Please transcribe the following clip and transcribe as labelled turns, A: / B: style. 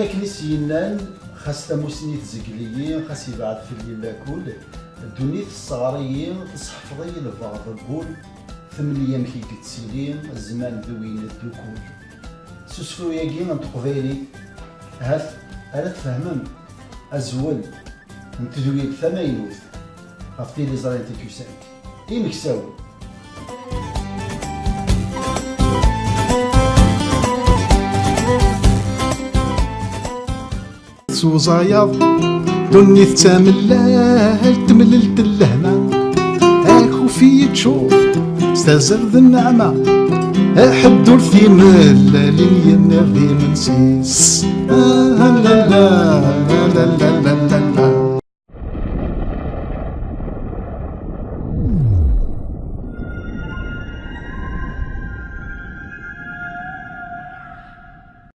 A: وين كنيس ينان خاص تموسني تزقليين خاص يبعد في الليل لاكل الدنيا الصغاريين تصحفظي لبعض القول 8 أيام كي تسيلين الزمان دوين الدكول سوسفو ياكي نتقبيلي هات ألا تفهمم أزول نتدوي الثمانينوث غفتي لي زرين تيكوسان مكساوي
B: سوزايض دني تملال تمللت اللهمة اكو في تشوف استزرد النعمة احد دور في ملالين ينادي منسيس لا لا لا لا لا لا لا